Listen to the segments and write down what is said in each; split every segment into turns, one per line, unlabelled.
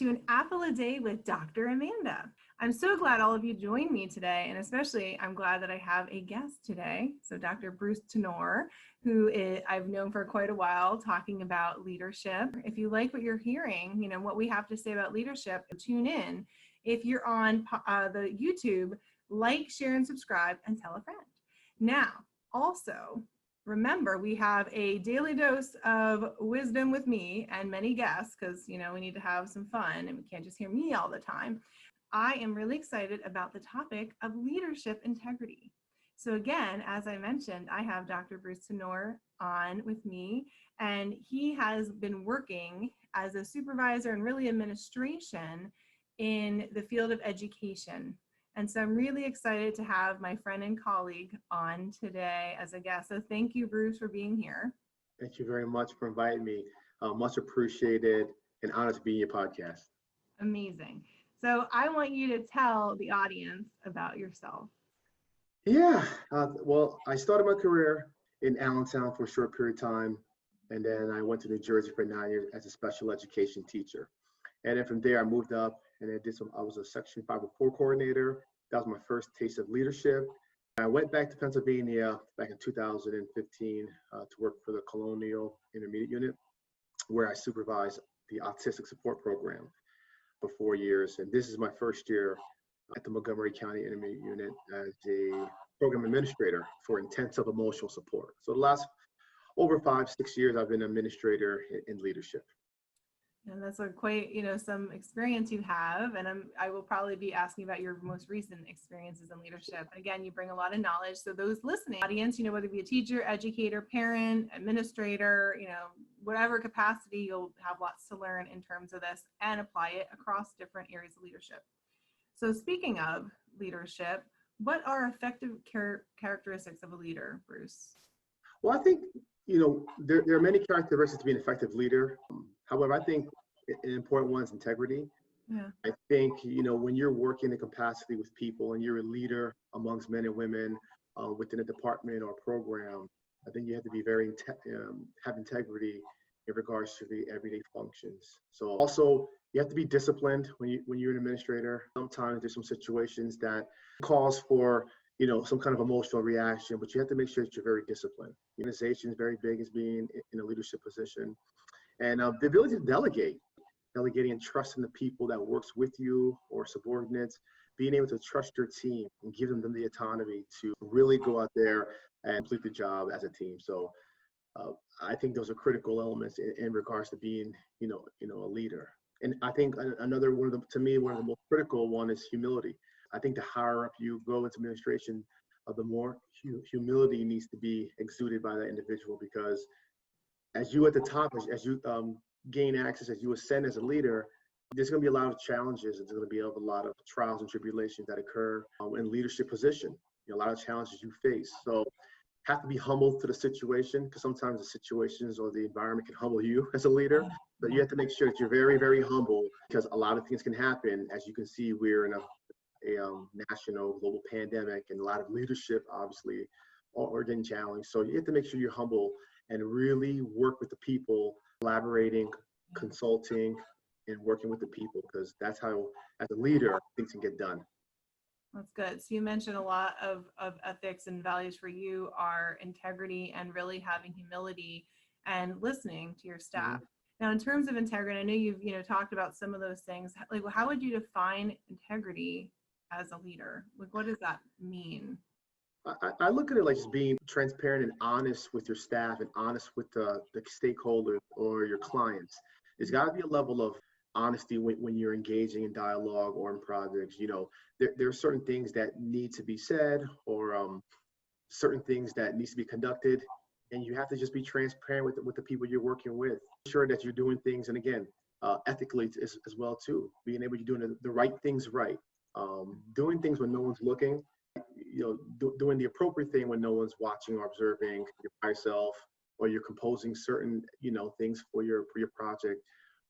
to an apple a day with Dr. Amanda. I'm so glad all of you joined me today, and especially I'm glad that I have a guest today. So Dr. Bruce Tinor, I've known for quite a while, talking about leadership. If you like what you're hearing, what we have to say about leadership, tune in. If you're on the YouTube, like, share, and subscribe, and tell a friend. Now, also, remember, we have a daily dose of wisdom with me and many guests because, we need to have some fun and we can't just hear me all the time. I am really excited about the topic of leadership integrity. So again, as I mentioned, I have Dr. Bruce Tinor on with me, and he has been working as a supervisor and really administration in the field of education. And so I'm really excited to have my friend and colleague on today as a guest. So thank you, Bruce, for being here.
Thank you very much for inviting me. Much appreciated and honored to be in your podcast.
Amazing. So I want you to tell the audience about yourself.
Yeah, well, I started my career in Allentown for a short period of time, and then I went to New Jersey for 9 years as a special education teacher. And then from there, I moved up and I was a Section 504 coordinator. That was my first taste of leadership. I went back to Pennsylvania back in 2015 to work for the Colonial Intermediate Unit, where I supervised the autistic support program for 4 years. And this is my first year at the Montgomery County Intermediate Unit as a program administrator for intensive emotional support. So the last over 5-6 years, I've been an administrator in leadership.
And that's quite, some experience you have. And I will probably be asking about your most recent experiences in leadership. And again, you bring a lot of knowledge. So those listening, audience, whether it be a teacher, educator, parent, administrator, whatever capacity, you'll have lots to learn in terms of this and apply it across different areas of leadership. So speaking of leadership, what are effective characteristics of a leader, Bruce?
Well, I think, there are many characteristics to be an effective leader. However, I think an important one is integrity.
Yeah.
I think, when you're working in capacity with people and you're a leader amongst men and women within a department or a program, I think you have to be have integrity in regards to the everyday functions. So also, you have to be disciplined when you're an administrator. Sometimes there's some situations that calls for some kind of emotional reaction, but you have to make sure that you're very disciplined. The organization is very big as being in a leadership position. And the ability to delegating and trusting the people that works with you or subordinates, being able to trust your team and giving them the autonomy to really go out there and complete the job as a team. So I think those are critical elements in regards to being, a leader. And I think another one of the most critical one is humility. I think the higher up you go into administration, the more humility needs to be exuded by that individual, because as you at the top, as you gain access, as you ascend as a leader, there's going to be a lot of challenges. There's going to be a lot of trials and tribulations that occur in leadership position. A lot of challenges you face. So have to be humble to the situation, because sometimes the situations or the environment can humble you as a leader. But you have to make sure that you're very, very humble, because a lot of things can happen. As you can see, we're in a national global pandemic, and a lot of leadership obviously are getting challenged. So you have to make sure you're humble and really work with the people, collaborating, consulting, and working with the people, because that's how, as a leader, things can get done.
That's good. So you mentioned a lot of ethics and values for you are integrity and really having humility and listening to your staff. Mm-hmm. Now, in terms of integrity, I know you've talked about some of those things. Like, how would you define integrity as a leader? Like, what does that mean?
I look at it like just being transparent and honest with your staff and honest with the stakeholders or your clients. There's got to be a level of honesty when you're engaging in dialogue or in projects. There are certain things that need to be said, or certain things that needs to be conducted, and you have to just be transparent with the people you're working with. Sure that you're doing things, and again, ethically as well too. Being able to do the right things right, doing things when no one's looking. Doing the appropriate thing when no one's watching or observing. You're by yourself, or you're composing certain things for your project,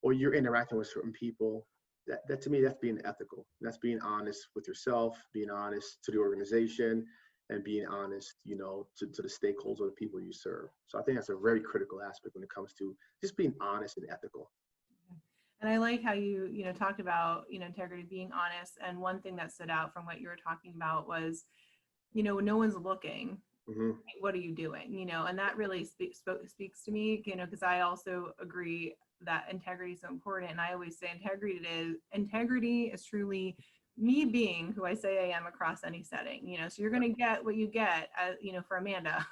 or you're interacting with certain people. That to me, that's being ethical. That's being honest with yourself, being honest to the organization, and being honest, to the stakeholders or the people you serve. So I think that's a very critical aspect when it comes to just being honest and ethical.
And I like how you talked about, integrity, being honest. And one thing that stood out from what you were talking about was, when no one's looking,
Hmm.
what are you doing? And that really speaks to me, because I also agree that integrity is so important. And I always say integrity is truly me being who I say I am across any setting, so you're going to get what you get, for Amanda,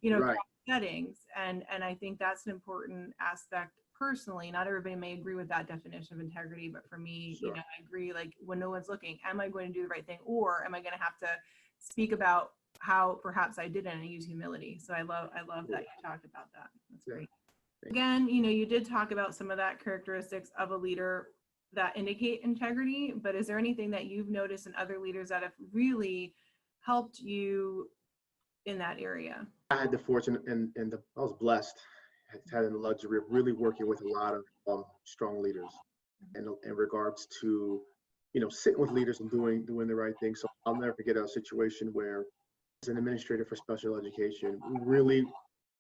Right.
across settings. And I think that's an important aspect personally. Not everybody may agree with that definition of integrity, but for me,
Sure.
I agree, like when no one's looking, am I going to do the right thing? Or am I going to have to speak about how perhaps I didn't, and use humility. So I love that you talked about that. That's
Yeah.
great. Again, you did talk about some of that characteristics of a leader that indicate integrity, but is there anything that you've noticed in other leaders that have really helped you in that area?
I had the fortune I was blessed, having the luxury of really working with a lot of strong leaders, and in regards to, sitting with leaders and doing the right thing. So I'll never forget a situation where, as an administrator for special education, really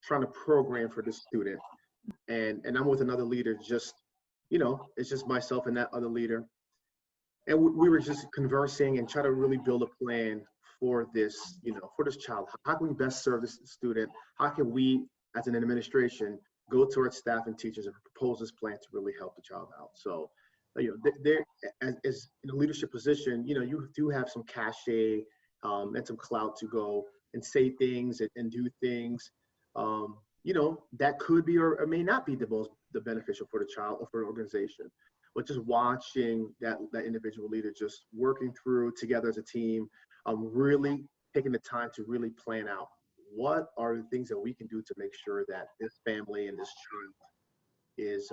trying to program for the student, and I'm with another leader. Just, it's just myself and that other leader, and we were just conversing and try to really build a plan for this, for this child. How can we best serve this student? How can we, as an administration, go to our staff and teachers and propose this plan to really help the child out? So, there, as in a leadership position, you do have some cachet, and some clout to go and say things and do things, that could be or may not be the beneficial for the child or for the organization. But just watching that individual leader just working through together as a team, really taking the time to really plan out what are the things that we can do to make sure that this family and this child is,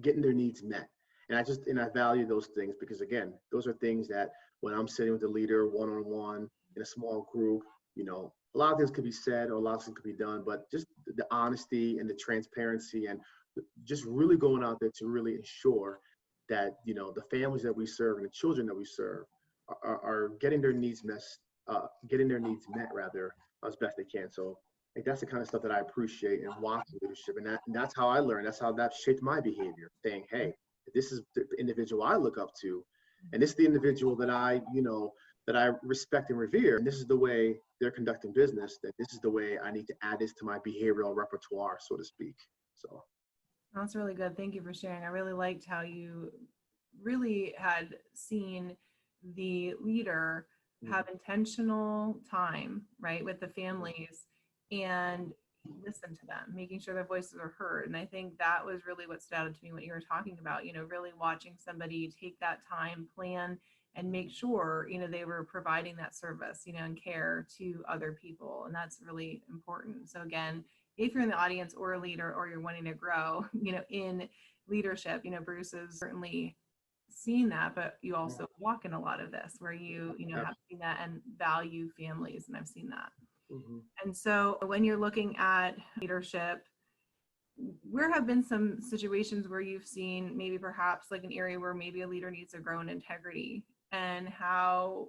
getting their needs met. And I value those things because, again, those are things that when I'm sitting with the leader one on one in a small group, a lot of things could be said or a lot of things could be done, but just the honesty and the transparency and just really going out there to really ensure that, the families that we serve and the children that we serve are getting their needs met rather, as best they can. So, like, that's the kind of stuff that I appreciate and watch leadership, and that's how I learned. That's how that shaped my behavior. Saying, hey, this is the individual I look up to, and this is the individual that I respect and revere, and this is the way they're conducting business. That this is the way I need to add this to my behavioral repertoire, so to speak. So.
That's really good. Thank you for sharing. I really liked how you really had seen the leader have intentional time, right, with the families and listen to them, making sure their voices are heard. And I think that was really what stood out to me, what you were talking about, really watching somebody take that time, plan, and make sure, they were providing that service, and care to other people. And that's really important. So again, if you're in the audience or a leader or you're wanting to grow, in leadership, Bruce has certainly seen that, but you also walk in a lot of this where you have seen that and value families, and I've seen that.
Mm-hmm.
And so when you're looking at leadership, where have been some situations where you've seen maybe perhaps like an area where maybe a leader needs to grow in integrity, and how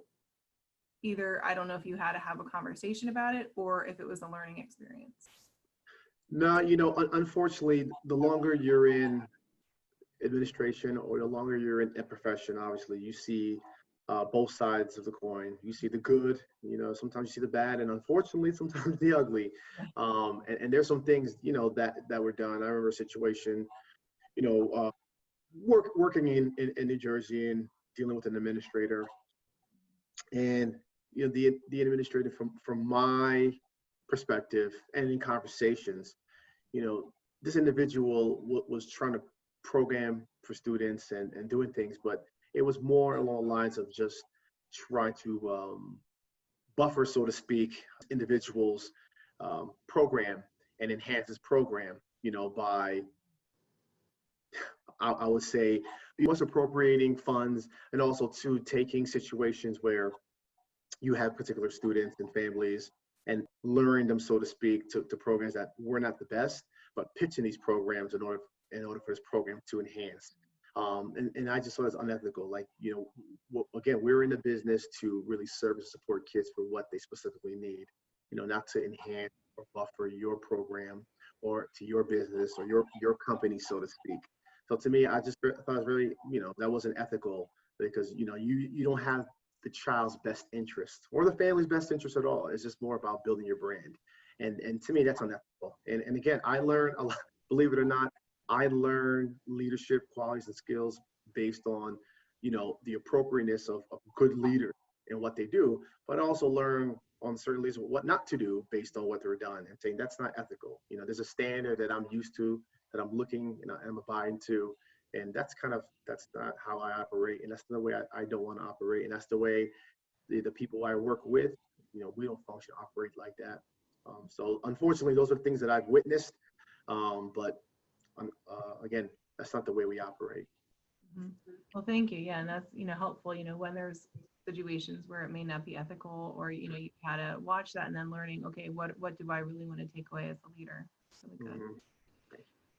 either, I don't know if you had to have a conversation about it or if it was a learning experience?
No, unfortunately, the longer you're in administration or the longer you're in a profession, obviously, you see both sides of the coin. You see the good, sometimes you see the bad, and unfortunately, sometimes the ugly. And there's some things, that were done. I remember a situation, you know, uh, working in New Jersey and dealing with an administrator, and the administrator from my perspective and in conversations, you know, this individual was trying to program for students and doing things, but it was more along the lines of just trying to buffer, so to speak, individuals' program and enhance his program, by, I would say, once appropriating funds and also to taking situations where you have particular students and families and luring them, so to speak, to programs that were not the best, but pitching these programs in order for this program to enhance. And I just saw it as unethical. Like, again, we're in the business to really serve and support kids for what they specifically need, not to enhance or buffer your program or to your business or your company, so to speak. So to me, I just thought it was really, that wasn't ethical because, you don't have the child's best interest or the family's best interest at all. It's just more about building your brand. And to me, that's unethical. And again, I learned a lot, believe it or not, I learned leadership qualities and skills based on, the appropriateness of good leaders and what they do, but also learn on certain leaders what not to do based on what they're done and saying that's not ethical. There's a standard that I'm used to, that I'm looking and I'm abiding to. And that's not how I operate. And that's the way I don't want to operate. And that's the way the people I work with, we don't function, operate like that. So unfortunately, those are things that I've witnessed. But again, that's not the way we operate.
Mhm. Well, thank you. Yeah, and that's helpful. When there's situations where it may not be ethical, or you had to watch that and then learning, okay, what do I really want to take away as a leader? Really good.
Mm-hmm.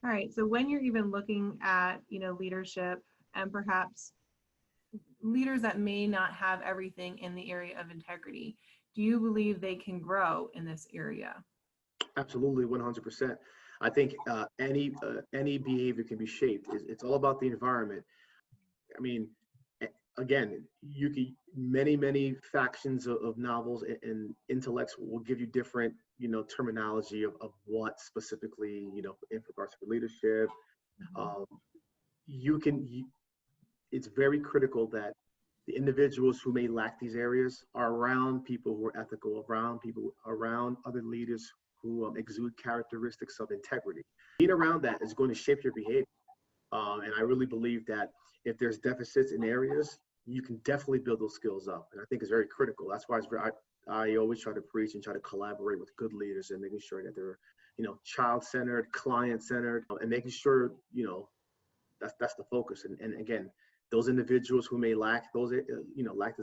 All right. So when you're even looking at leadership and perhaps leaders that may not have everything in the area of integrity, do you believe they can grow in this area?
Absolutely, 100%. I think any behavior can be shaped. It's all about the environment. I mean, again, you can many factions of novels and intellects will give you different terminology of what specifically in regards to leadership. Um, it's very critical that the individuals who may lack these areas are around people who are ethical, around other leaders who exude characteristics of integrity. Being around that is going to shape your behavior. And I really believe that if there's deficits in areas, you can definitely build those skills up. And I think it's very critical. That's why I always try to preach and try to collaborate with good leaders and making sure that they're, child-centered, client-centered, and making sure, that's the focus. And again, those individuals who may lack those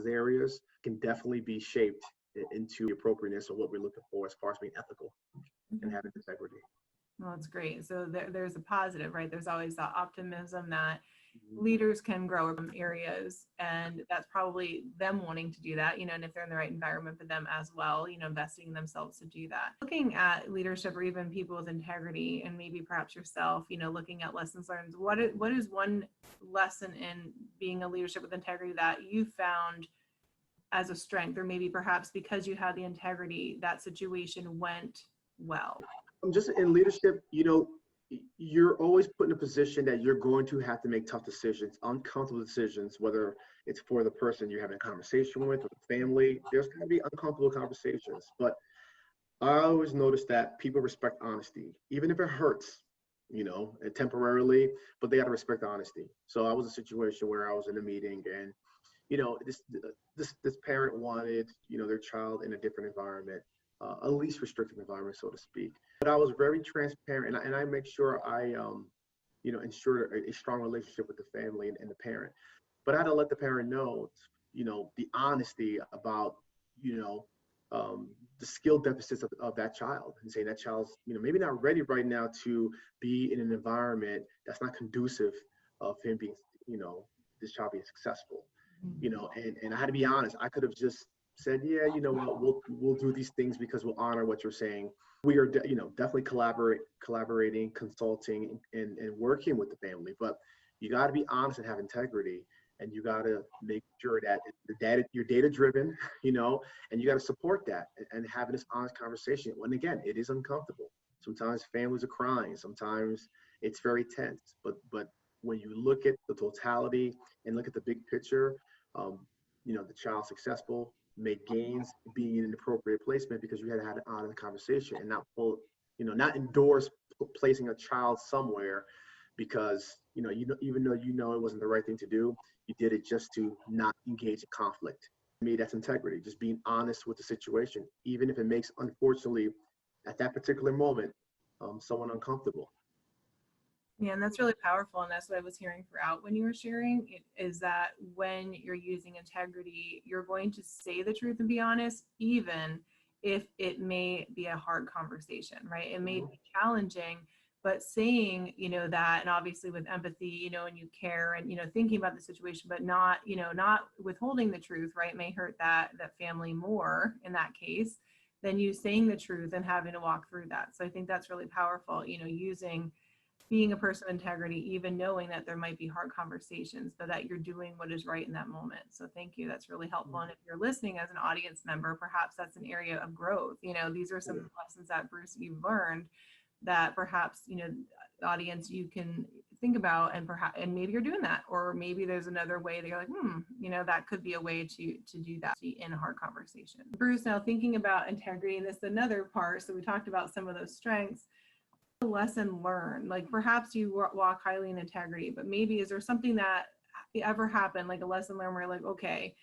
areas can definitely be shaped into the appropriateness of what we're looking for as far as being ethical and having integrity.
Well, that's great. So there's a positive, right? There's always that optimism that leaders can grow from areas, and that's probably them wanting to do that, and if they're in the right environment for them as well, investing in themselves to do that. Looking at leadership or even people with integrity, and maybe perhaps yourself, looking at lessons learned, what is one lesson in being a leadership with integrity that you found as a strength, or maybe perhaps because you had the integrity, that situation went well?
Just in leadership, you're always put in a position that you're going to have to make tough decisions, uncomfortable decisions, whether it's for the person you're having a conversation with or the family. There's going to be uncomfortable conversations. But I always notice that people respect honesty, even if it hurts, temporarily, but they got to respect honesty. So I was in a situation where I was in a meeting and, this parent wanted, their child in a different environment, a least restrictive environment, so to speak. But I was very transparent, and I make sure I, ensure a strong relationship with the family and the parent. But I had to let the parent know, the honesty about, the skill deficits of that child, and saying that child's, maybe not ready right now to be in an environment that's not conducive of him being, this child being successful. And I had to be honest. I could have just said, yeah, what, we'll do these things because we'll honor what you're saying. We are, definitely collaborating, consulting, and working with the family. But you got to be honest and have integrity, and you got to make sure that you're data driven, and you got to support that and having this honest conversation. When again, it is uncomfortable. Sometimes families are crying. Sometimes it's very tense. But when you look at the totality and look at the big picture, the child's successful, make gains, being in an appropriate placement because you had an honest conversation and not endorse placing a child somewhere because, even though it wasn't the right thing to do, you did it just to not engage in conflict. To me, that's integrity, just being honest with the situation, even if it makes, unfortunately, at that particular moment, someone uncomfortable.
Yeah, and that's really powerful. And that's what I was hearing throughout when you were sharing, is that when you're using integrity, you're going to say the truth and be honest, even if it may be a hard conversation, right? It may be challenging, but saying, that, and obviously with empathy, and you care and, thinking about the situation, but not withholding the truth, right? It may hurt that family more in that case than you saying the truth and having to walk through that. So I think that's really powerful, using being a person of integrity, even knowing that there might be hard conversations, but that you're doing what is right in that moment. So thank you. That's really helpful. And if you're listening as an audience member, perhaps that's an area of growth. These are some lessons that, Bruce, you've learned that perhaps, the audience, you can think about, and maybe you're doing that, or maybe there's another way that you're like, that could be a way to do that in a hard conversation. Bruce, now thinking about integrity, and this is another part. So we talked about some of those strengths. Lesson learned, like perhaps you walk highly in integrity, but maybe is there something that ever happened, like a lesson learned where you're like, okay,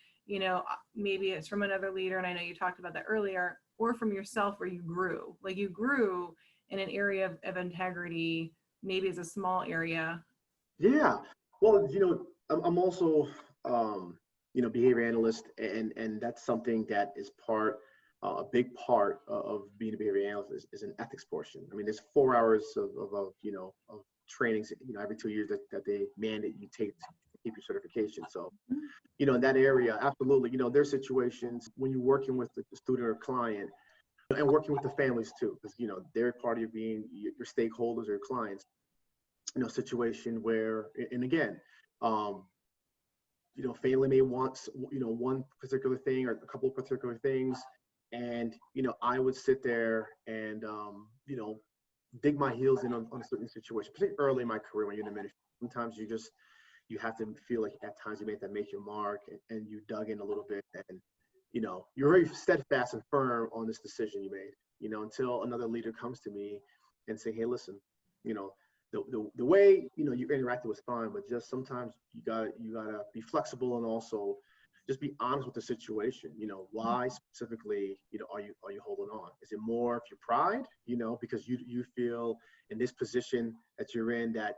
maybe it's from another leader, and I know you talked about that earlier, or from yourself where you grew in an area of integrity, maybe it's a small area.
Yeah. Well, I'm also, behavior analyst, and that's something that is a big part of being a behavior analyst is an ethics portion. I mean, there's 4 hours of trainings, every 2 years that they mandate you take to keep your certification. So, in that area, absolutely, there's situations when you're working with the student or client, and working with the families too, because, they're part of being your stakeholders or your clients, situation where, and again, family may want, one particular thing or a couple of particular things. And, I would sit there and, dig my heels in on a certain situation, particularly early in my career when you're in the ministry. Sometimes you have to feel like at times you make your mark, and you dug in a little bit, and, you're very steadfast and firm on this decision you made, until another leader comes to me and say, hey, listen, the way, you interacted was fine, but just sometimes you gotta be flexible, and also just be honest with the situation. Why specifically, are you holding on? Is it more of your pride, because you feel in this position that you're in that,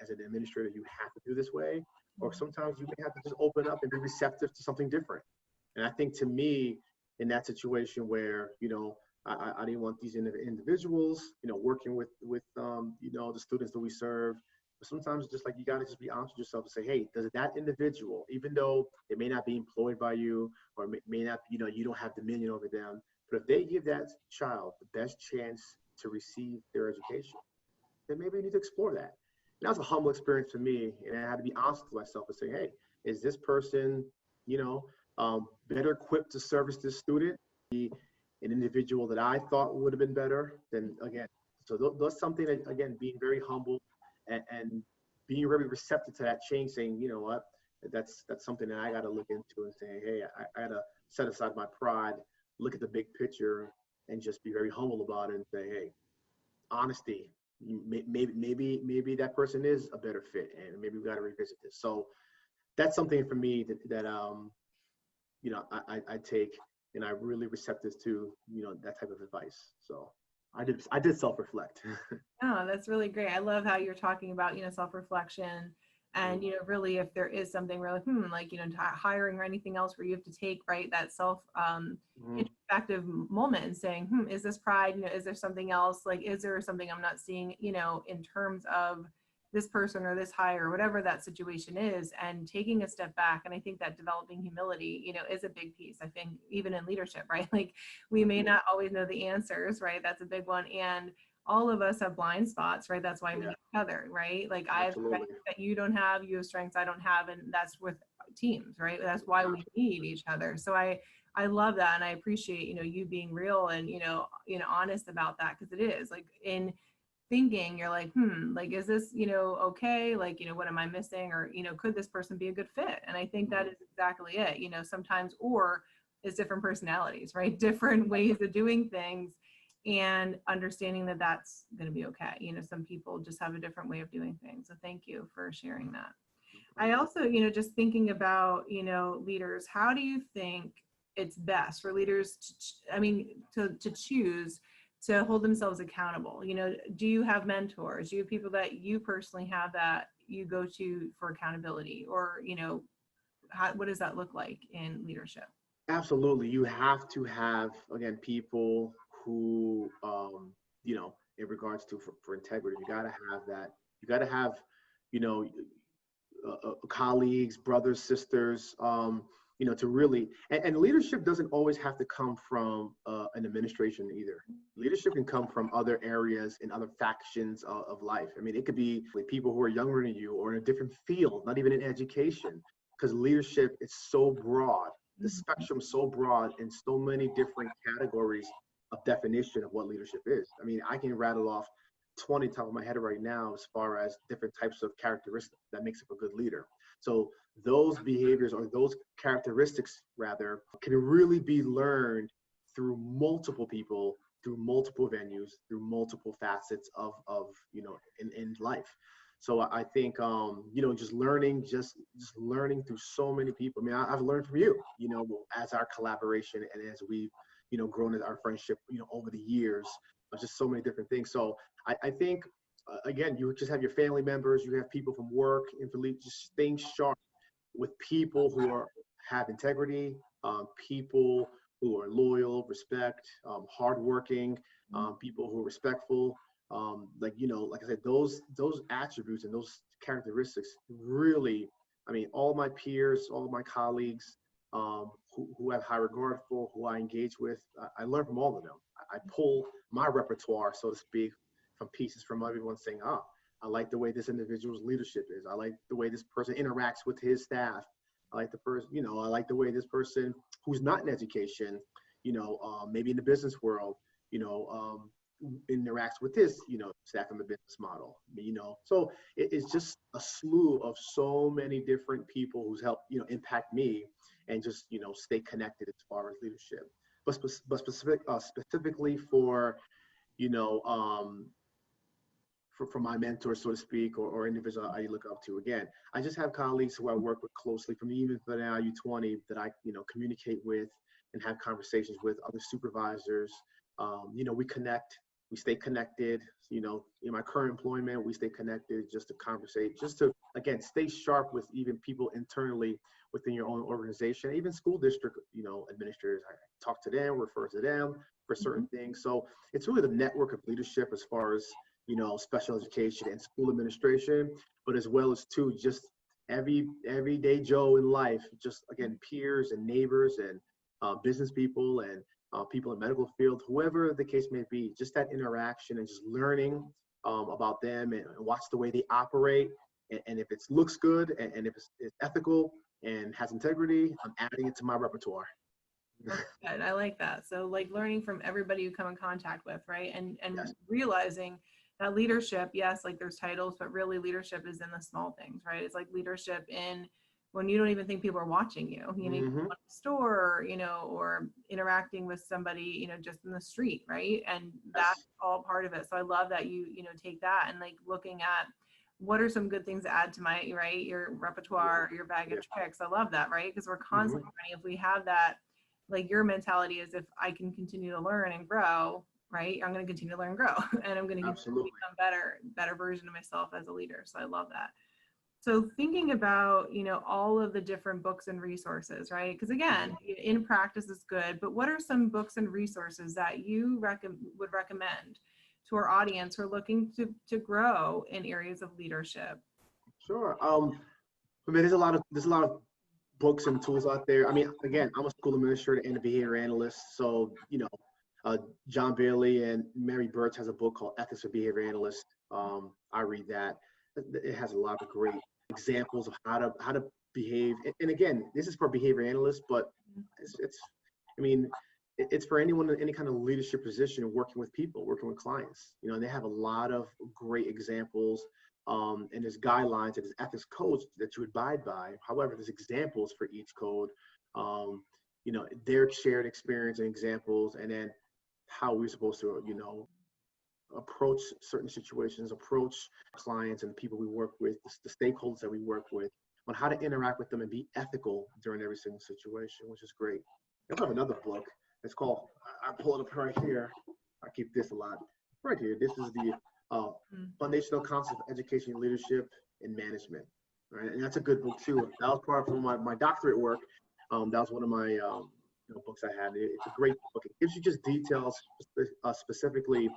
as an administrator, you have to do this way, or sometimes you may have to just open up and be receptive to something different. And I think, to me, in that situation where, I didn't want these individuals, working with the students that we serve. But sometimes, just like, you got to just be honest with yourself and say, hey, does that individual, even though they may not be employed by you, or may not, you don't have dominion over them, but if they give that child the best chance to receive their education, then maybe you need to explore that. And that was a humble experience for me, and I had to be honest with myself and say, hey, is this person, better equipped to service this student? An individual that I thought would have been better, then again, so that's something that, again, being very humble, and being very receptive to that change, saying, you know what, that's something that I got to look into, and say, hey, I got to set aside my pride, look at the big picture, and just be very humble about it, and say, hey, honesty, maybe that person is a better fit, and maybe we got to revisit this. So that's something for me that I take, and I'm really receptive to, that type of advice. So I did self-reflect.
Oh, that's really great. I love how you're talking about, self-reflection, and, really, if there is something really, hiring or anything else where you have to take, right, that introspective moment and saying, is this pride? Is there something else? Like, is there something I'm not seeing, in terms of this person or this hire, or whatever that situation is, and taking a step back. And I think that developing humility, is a big piece. I think even in leadership, right? Like, we may not always know the answers, right? That's a big one. And all of us have blind spots, right? That's why we need each other, right? Like, I have strengths that you don't have, you have strengths I don't have, and that's with teams, right? That's why we need each other. So I love that, and I appreciate, you being real and, honest about that, because it is like, in thinking, you're like, like, is this, okay? Like, what am I missing? Or, could this person be a good fit? And I think that is exactly it, sometimes, or it's different personalities, right? Different ways of doing things, and understanding that that's going to be okay. Some people just have a different way of doing things. So thank you for sharing that. I also, just thinking about, leaders, how do you think it's best for leaders to choose to hold themselves accountable? Do you have mentors? Do you have people that you personally have that you go to for accountability? Or, what does that look like in leadership?
Absolutely. You have to have, again, people who, in regards to for integrity, you got to have that. You got to have, colleagues, brothers, sisters, to really, and leadership doesn't always have to come from an administration either. Leadership can come from other areas and other factions of life. I mean, it could be like people who are younger than you or in a different field, not even in education, because leadership is so broad. The spectrum is so broad in so many different categories of definition of what leadership is. I mean, I can rattle off 20 top of my head right now as far as different types of characteristics that makes up a good leader. So those behaviors, or those characteristics rather, can really be learned through multiple people, through multiple venues, through multiple facets of in life. So I think just learning through so many people. I mean, I've learned from you, as our collaboration and as we've grown our friendship, over the years, of just so many different things. So I think again, you just have your family members, you have people from work, and just staying sharp with people who have integrity, people who are loyal, respect, hardworking, people who are respectful. Like I said, those attributes and those characteristics really, I mean, all my peers, all my colleagues, who have high regard for, who I engage with, I learn from all of them. I pull my repertoire, so to speak, from pieces from everyone, saying, I like the way this individual's leadership is. I like the way this person interacts with his staff. I like I like the way this person who's not in education, maybe in the business world, interacts with his, staff in the business model. So it's just a slew of so many different people who's helped, impact me and just, stay connected as far as leadership. But specifically for, for my mentors, so to speak, or individual I look up to. Again, I just have colleagues who I work with closely from even for now U20 that I, communicate with and have conversations with, other supervisors. We connect, we stay connected, in my current employment, we stay connected just to conversate, just to, again, stay sharp with even people internally within your own organization, even school district, administrators. I talk to them, refer to them for certain things. So it's really the network of leadership as far as, special education and school administration, but as well as too, just everyday Joe in life, just again, peers and neighbors and business people and people in medical field, whoever the case may be, just that interaction and just learning about them and watch the way they operate. And if it looks good and if it's ethical and has integrity, I'm adding it to my repertoire.
Good. I like that. So like learning from everybody you come in contact with, right? And
Yes.
realizing that leadership, yes, like there's titles, but really leadership is in the small things, right? It's like leadership in when you don't even think people are watching you, you know,
Mm-hmm.
at the store, or interacting with somebody, just in the street, right? And that's all part of it. So I love that you take that and like looking at what are some good things to add to my, right, your repertoire, your bag of tricks. I love that, right? Because we're constantly learning. If we have that, like your mentality is if I can continue to learn and grow, right, I'm going to continue to learn and grow, and I'm going to continue to become better version of myself as a leader. So I love that. So thinking about, all of the different books and resources, right? Because again, in practice is good, but what are some books and resources that you would recommend to our audience who are looking to grow in areas of leadership?
Sure. I mean, there's a lot of books and tools out there. I mean, again, I'm a school administrator and a behavior analyst. So, John Bailey and Mary Burch has a book called Ethics for Behavior Analysts. I read that. It has a lot of great examples of how to behave. And again, this is for behavior analysts, but it's for anyone in any kind of leadership position, working with people, working with clients. They have a lot of great examples. And there's guidelines and there's ethics codes that you abide by. However, there's examples for each code. Their shared experience and examples, and then how we're supposed to, approach certain situations, approach clients and the people we work with, the stakeholders that we work with, on how to interact with them and be ethical during every single situation, which is great. I also have another book. It's called, I pull it up right here. I keep this a lot. Right here. This is the Foundational Concepts of Education, Leadership, and Management. Right? And that's a good book too. That was part of my doctorate work. That was one of my books I had. It's a great book. It gives you just details, specifically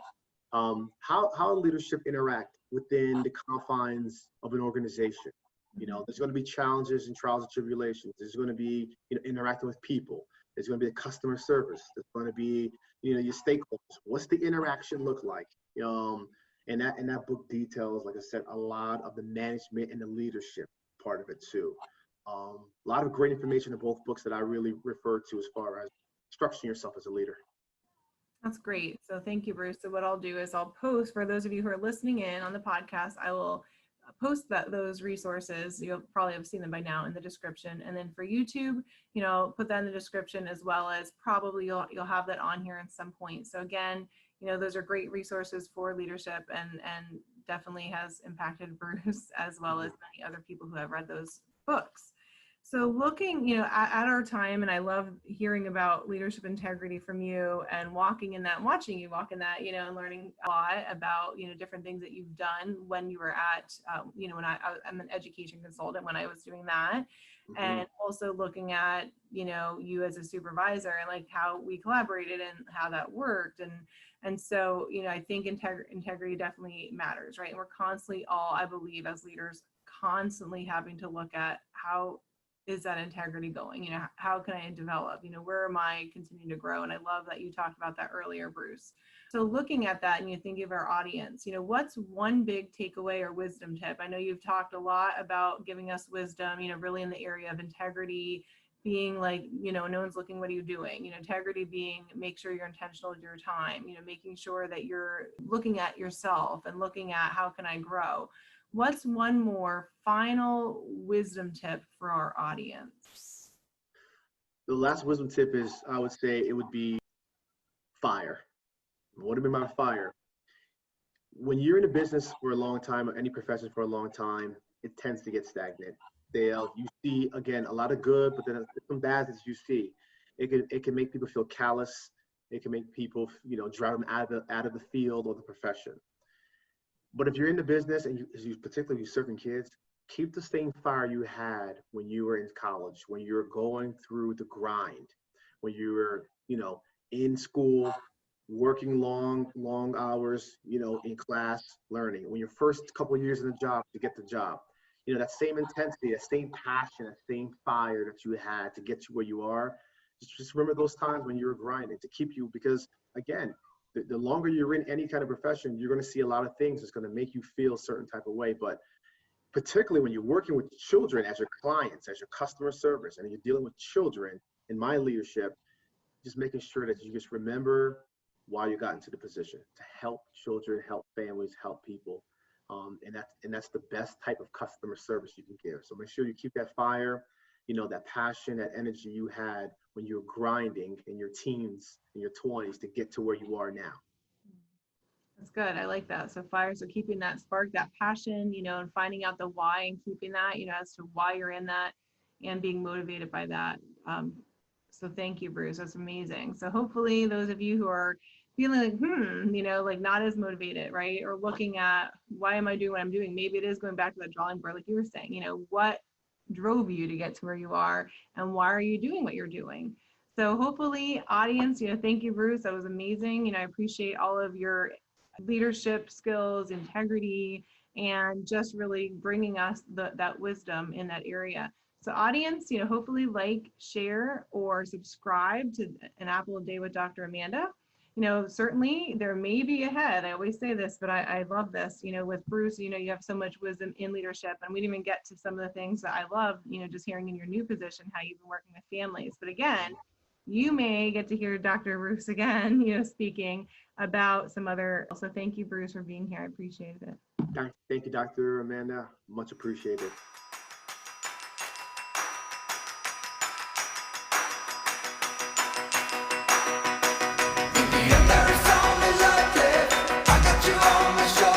how leadership interact within the confines of an organization. There's going to be challenges and trials and tribulations. There's going to be, interacting with people. There's going to be the customer service. There's going to be, your stakeholders. What's the interaction look like? And that book details, like I said, a lot of the management and the leadership part of it too. A lot of great information in both books that I really refer to as far as structuring yourself as a leader.
That's great. So thank you, Bruce. So what I'll do is I'll post, for those of you who are listening in on the podcast, I will post those resources. You'll probably have seen them by now in the description. And then for YouTube, put that in the description, as well as probably you'll have that on here at some point. So again, those are great resources for leadership, and definitely has impacted Bruce as well as many other people who have read those books. So looking, at our time, and I love hearing about leadership integrity from you and watching you walk in that, and learning a lot about, different things that you've done when you were at, when I'm an education consultant when I was doing that. And also looking at, you as a supervisor and like how we collaborated and how that worked. And so, I think integrity definitely matters, right? And we're constantly I believe as leaders, constantly having to look at how is that integrity going? How can I develop? Where am I continuing to grow? And I love that you talked about that earlier, Bruce. So looking at that, and you think of our audience, what's one big takeaway or wisdom tip? I know you've talked a lot about giving us wisdom, really in the area of integrity, being like, no one's looking, what are you doing? Integrity being, make sure you're intentional with your time, making sure that you're looking at yourself and looking at how can I grow? What's one more final wisdom tip for our audience?
The last wisdom tip is, I would say it would be fire. What do I mean by fire? When you're in a business for a long time, or any profession for a long time, it tends to get stagnant. You see, again, a lot of good, but then some bad as you see. It can make people feel callous. It can make people, drive them out of the field or the profession. But if you're in the business and you particularly serving kids, keep the same fire you had when you were in college, when you were going through the grind, when you were, in school, working long hours, in class, learning. When your first couple of years in the job to get the job, that same intensity, that same passion, that same fire that you had to get you where you are. Just remember those times when you were grinding to keep you, because again, the longer you're in any kind of profession, you're going to see a lot of things that's going to make you feel a certain type of way. But particularly when you're working with children as your clients, as your customer service, and you're dealing with children in my leadership, just making sure that you just remember why you got into the position, to help children, help families, help people. And that's the best type of customer service you can give. So make sure you keep that fire, that passion, that energy you had when you were grinding in your teens, in your 20s to get to where you are now.
That's good. I like that. So fire, so keeping that spark, that passion, and finding out the why and keeping that, as to why you're in that and being motivated by that. So thank you, Bruce. That's amazing. So hopefully those of you who are feeling like, like not as motivated, right? Or looking at why am I doing what I'm doing? Maybe it is going back to that drawing board, like you were saying, what drove you to get to where you are and why are you doing what you're doing? So hopefully audience, thank you, Bruce. That was amazing. I appreciate all of your leadership skills, integrity, and just really bringing us that wisdom in that area. So audience, hopefully like, share, or subscribe to An Apple a Day with Dr. Amanda. Certainly there may be ahead. I always say this, but I love this, with Bruce, you have so much wisdom in leadership, and we didn't even get to some of the things that I love, just hearing in your new position, how you've been working with families. But again, you may get to hear Dr. Bruce again, speaking about some other. So thank you, Bruce, for being here. I appreciate it.
Thank you, Dr. Amanda. Much appreciated.
There is only love left. I got you on my shoulder.